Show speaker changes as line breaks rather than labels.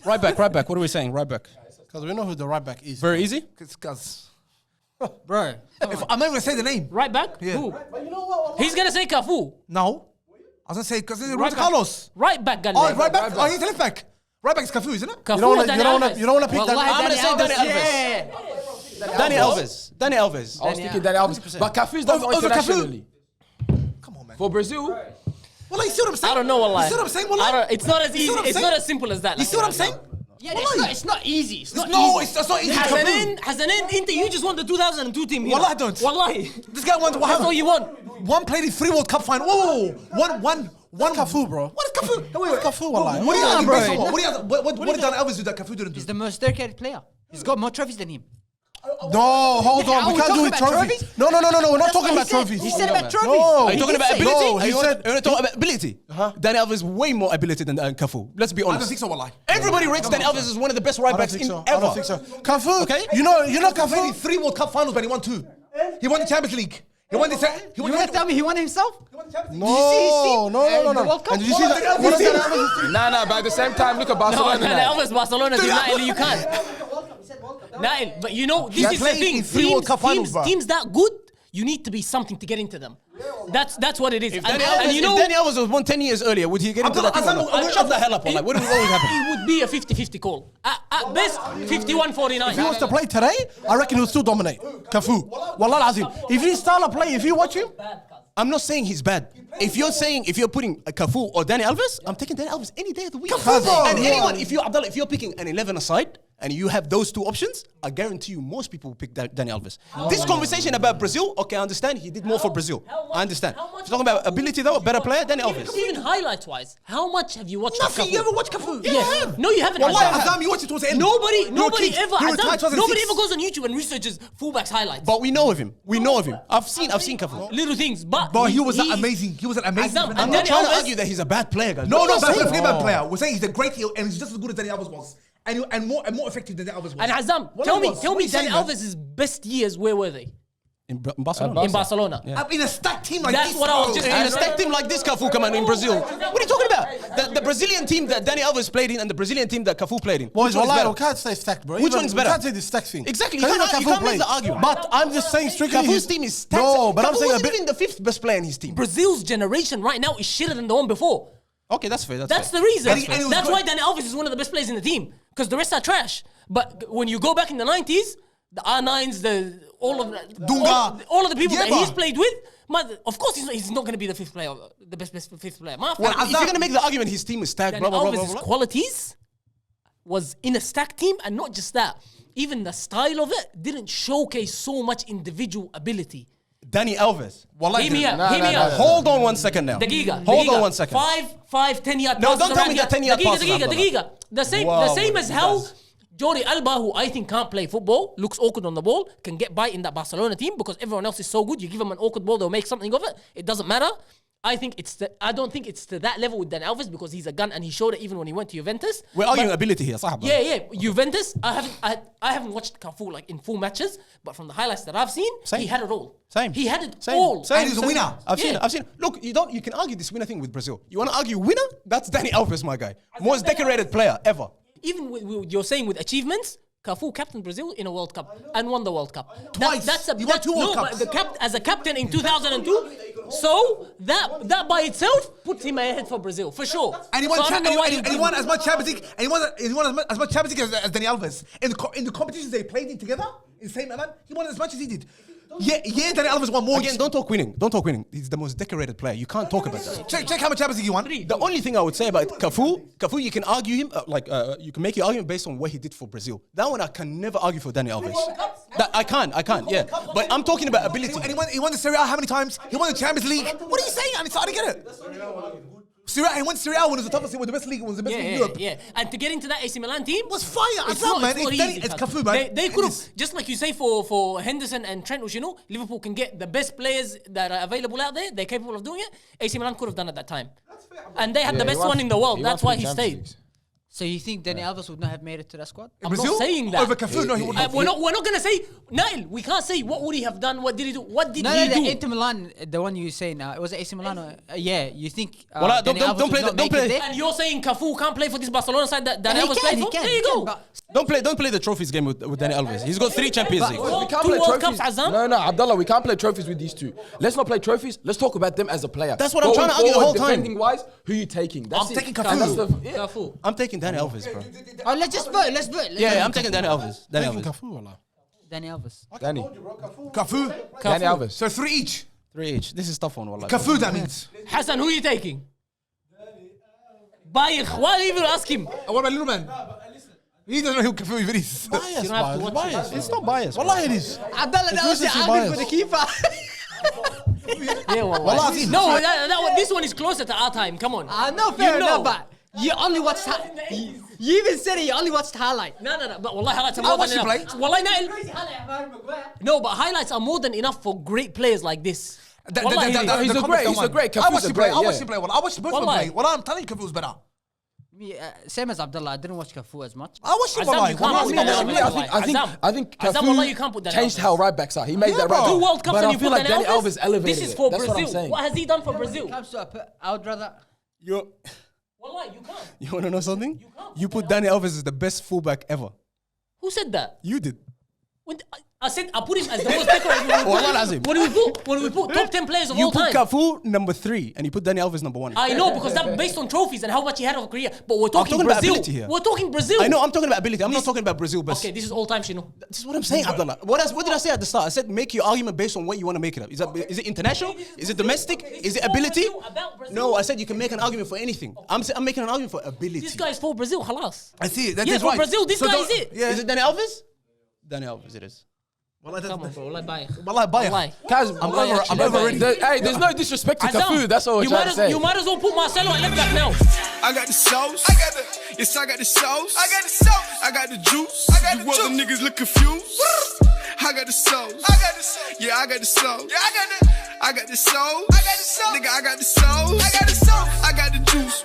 Right back. What are we saying? Right back.
Because we know who the right back is.
Very easy?
It's Cuz.
Bro.
I'm not even gonna say the name.
Right back?
Yeah.
Who?
But you know what?
He's gonna say Cafu.
No. I was gonna say because it's
Right
Roberto
back.
Carlos.
Right back, Gali.
Oh, right back. Oh, he's left back. Right back is Cafu, isn't it?
Cafu
You don't
or
wanna-
Dani
you don't wanna-
Alves?
you don't wanna pick
Wallahi,
I'm gonna say Dani Alves.
Yeah.
Dani Alves.
I was thinking Dani Alves. But Cafu's done
Over
internationally.
Come on, man.
For Brazil,
Well, you see what I'm saying?
I don't know, Wallahi.
You see what I'm saying?
I
Wallahi?
don't, it's not as
You see
easy.
what I'm
It's
saying?
not as simple as that.
You see what I'm saying?
Yeah,
Wallahi.
it's not easy. It's not
No,
easy.
it's not easy.
Hasanin, Inter, you just won the 2002 team here.
Wallahi, I don't.
Wallahi.
This guy won.
That's all you want.
One played in 3 World Cup final. Whoa, one
Cafu, bro.
What is Cafu?
Wait, Cafu, wallahi.
What do you
Yeah,
think
bro.
based on what did Dani Alves do that Cafu didn't do?
He's the most decorated player. He's got more trophies than him.
No, hold on.
Are
We
we
can't do
talking
it
about
trophies.
trophies?
No. We're not
That's
talking
what
about
he said.
trophies.
He said about trophies.
No.
Are you talking about ability?
No,
Are
he
you
said-
talking about ability? Dani Alves is way more ability than Cafu. Let's be
I
honest.
don't think so, wallahi.
Everybody rates Dani Alves as one of the best right
I don't
backs
think
in
so.
ever.
I don't think so. Cafu,
Okay.
you know
Played in
Cafu?
3 World Cup finals, but he won 2. He won the Champions League. He won the.
You want to tell me he won himself?
No.
The World Cup?
And did you see that? What is that?
nah, but at the same time, look at
No,
Barcelona.
Dani
now.
Alves, Barcelona, United, you can't. Nail, but you know, this
He
is the
played
thing.
in 3 World Cup finals, bro.
Teams that good, you need to be something to get into them. That's what it is.
If
And
Dani
you know,
Alves was born 10 years earlier, would he get into that team? Shut the hell up, What would happen?
it would be a 50-50 call. At best, 51-49.
If he was to play today, I reckon he would still dominate. Cafu. Wallah al-Azim. If he style of play, if you watch him,
I'm not saying he's bad. If you're putting a Cafu or Dani Alves, I'm taking Dani Alves any day of the week.
Cafu, bro.
And anyone, if you're picking an 11 aside and you have those two options, I guarantee you most people will pick Dani Alves. This conversation about Brazil, okay, I understand he did more for Brazil. I understand. If you're talking about ability though, better player, Dani Alves.
Even highlights-wise, how much have you watched
Nothing.
Cafu?
You ever watch Cafu?
Yeah. No, you haven't.
Wallahi,
Azam.
Azam, you watch it towards the end.
Nobody
You're a kid.
ever.
You retired
Azam,
2006.
nobody ever goes on YouTube and researches fullbacks highlights.
But we know of him. I've seen Cafu.
Little things, but
He was amazing. He was an amazing.
Azam,
defender.
I'm
and
not
Dani
trying to
Alves-
argue that he's a bad player, guys.
No,
What I'm
but
saying-
forget bad player. We're saying he's a great heel and he's just as good as Dani Alves was. And more effective than Dani Alves was.
And Azam,
What
tell
I
me,
was- what are you
Dani
saying, man?
Alves' best years, where were they?
In Barcelona.
In Barcelona.
In a stacked team like
That's
this.
what I was
bro.
just
In a stacked team like this, Cafu come in Brazil. What are you talking about? The Brazilian team that Dani Alves played in and the Brazilian team that Cafu played in.
boys,
Which one is
wallah,
better?
we can't say stacked, bro.
Which one's better?
We can't say the stacked thing.
Exactly.
Because
You
even
can't
Cafu
make the
plays.
argument.
But I'm just saying strictly
Cafu's team is stacked.
No, but I'm
Cafu
saying a
wasn't
bit.
even the 5th best player in his team.
Brazil's generation right now is shitter than the one before.
Okay, that's fair.
That's
fair.
the reason.
And he was
That's
good.
why Dani Alves is one of the best players in the team. Because the rest are trash. But when you go back in the 90s, the R9s, all of
Dunga.
all of the people that
Yeba.
he's played with, of course he's not going to be the fifth player, the best fifth player.
Well, if you're going to make the argument his team is stacked,
Dani
blah, blah, blah, blah,
Alves'
blah.
qualities was in a stacked team, and not just that. Even the style of it didn't showcase so much individual ability.
Danny Alves.
Wallah,
Hear me
dude.
out. Hear me out.
Hold on 1 second now.
Dagiga.
Hold on 1 second.
5, 10-yard
No,
passes
don't tell
around
me
here.
that 10-yard passes, Abdullah.
Dagiga. The same as how Jordi Alba, who I think can't play football, looks awkward on the ball, can get by in that Barcelona team because everyone else is so good. You give them an awkward ball, they'll make something of it. It doesn't matter. I don't think it's to that level with Dani Alves because he's a gun and he showed it even when he went to Juventus.
We're arguing ability here, صح, bro.
Yeah. Juventus. I haven't watched Cafu like in full matches, but from the highlights that I've seen,
Same.
he had it all.
Same.
He had it
Same.
all.
Same.
And he's a winner.
I've seen
Yeah.
it. I've seen it. Look, you can argue this winner thing with Brazil. You want to argue winner? That's Dani Alves, my guy. Most decorated player ever.
Even with you're saying with achievements, Cafu captained Brazil in a World Cup and won the World Cup.
Twice. He won 2 World Cups.
As a captain in 2002, so that by itself puts him ahead for Brazil for sure.
And he won,
So I don't know why you
he won as much Champions League, and he won as much Champions League as Dani Alves. In the competitions they played in together, in the same amount, he won as much as he did. Yeah, Dani Alves won more.
Again, don't talk winning. Don't talk winning. He's the most decorated player. You can't talk about that.
Check how much Champions League he won.
The only thing I would say about Cafu, you can argue him, you can make your argument based on what he did for Brazil. That one I can never argue for Dani Alves. I can't, yeah. But I'm talking about ability.
And he won the Serie A how many times? He won the Champions League. What are you saying? I don't get it. Serie A, he won Serie A when it was the toughest, when the best league, was the best league in Europe.
Yeah. And to get into that AC Milan team
Was fire.
It's
Azam,
not,
man.
it's not
It's
easy.
It's Cafu, man.
They could have,
It's-
just like you say for Henderson and Trent, which you know, Liverpool can get the best players that are available out there. They're capable of doing it. AC Milan could have done at that time. And they had the best one in the world. That's why he stayed.
So you think Dani Alves would not have made it to that squad?
I'm not saying that.
Over Cafu, no, he wouldn't.
We're not gonna say Nail. We can't say what would he have done. What did he do? What did
No,
he
the
do?
Inter Milan, the one you say now, it was AC Milan. Yeah, you think
Well,
Dani Alves
don't
would not make it there?
And you're saying Cafu can't play for this Barcelona side that Dani Alves played for? There you go.
Don't play the trophies game with Dani Alves. He's got 3 Champions League.
Well,
We can't
2
play
World
trophies.
Cups, Azam.
No, Abdullah, we can't play trophies with these two. Let's not play trophies. Let's talk about them as a player.
That's what I'm trying to argue the whole time.
Defending wise, who you taking? That's
I'm
it.
taking
That's
Cafu.
the-
Cafu.
I'm taking Dani Alves, bro.
Oh, let's just vote. Let's vote.
Yeah, I'm taking Dani Alves. Dani
Taking
Alves.
Cafu, wallah.
Dani Alves.
Danny.
Cafu.
Dani Alves.
So 3 each.
3 each. This is tough one, wallah.
Cafu, that means.
Hassan, who are you taking? Baykh. Why even ask him?
What about little man? He doesn't know who Cafu even is.
Bias,
You don't have to
man.
watch
Bias.
It's not biased.
Wallah, it is.
Abdullah, that was the
recency
argument
bias.
for the keeper.
Yeah, well,
Wallah,
this one is closer to our time. Come on.
No, fair
You know.
enough, but you only watched... You even said it, you only watched highlight.
No. But wallahi, highlights are
I
more
watched
than
him
enough.
play.
Wallahi, Nail. No, but highlights are more than enough for great players like this. Wallahi,
He's a great.
I watched him play. I watched
yeah.
him play. I watched both of them
Wallahi.
play. Well, I'm telling you, Cafu was better.
Same as Abdullah, I didn't watch Cafu as much.
I watched him.
Azam,
Wallahi.
you can't
Wallahi,
put Dani
wallahi.
Alves.
I think
Azam, wallahi, you can't put
Cafu
Dani
changed
Alves.
how right backs are. He made that right.
bro.
2 World Cups
But
and
I
you
feel
put
like
Dani
Dani Alves elevated
This is
it.
for
That's what I'm
Brazil.
saying.
What has he done for Brazil?
I would rather...
Wallahi, you can't.
You want to know something?
can't.
You put Dani Alves as the best fullback ever.
Who said that?
You did.
I said I put him as the most decorated.
Wallah lazim.
When we put top 10 players of
You
all
put
time.
Cafu number 3 and you put Dani Alves number 1.
I know because that's based on trophies and how much he had of a career. But we're talking,
talking about
Brazil.
ability here.
We're talking Brazil.
I know, I'm talking about ability. I'm not talking about Brazil best.
Okay, this is all time, Shino.
This is what I'm saying, Abdullah. What did I say at the start? I said make your argument based on what you want to make it up. Is it international? Is it domestic? Is it ability?
About Brazil.
No, I said you can make an argument for anything. I'm making an argument for ability.
This guy's for Brazil, halas.
I see. That
Yeah,
is
for
right.
Brazil, this guy
don't-
is it.
Yeah.
Is it Dani Alves? Dani Alves, it is.
Wallahi,
Come on,
that's-
bro. Wallahi, Baykh.
Wallahi, Bayer.
Wallahi.
Guys,
I'm over already.
Hey, there's no disrespect to
Azam,
Cafu. That's all we're
you
trying
might
to
as-
say.
You might as well put Marcelo at left back now.
I got the sauce. I got the yes, I got the sauce. I got the sauce. I got the juice. I got you the juice. Niggas look confused. I got the sauce. I got the sauce. Yeah, I got the sauce. Yeah, I got the sauce. I got the sauce. Nigga, I got the sauce. I got the sauce. I got the juice.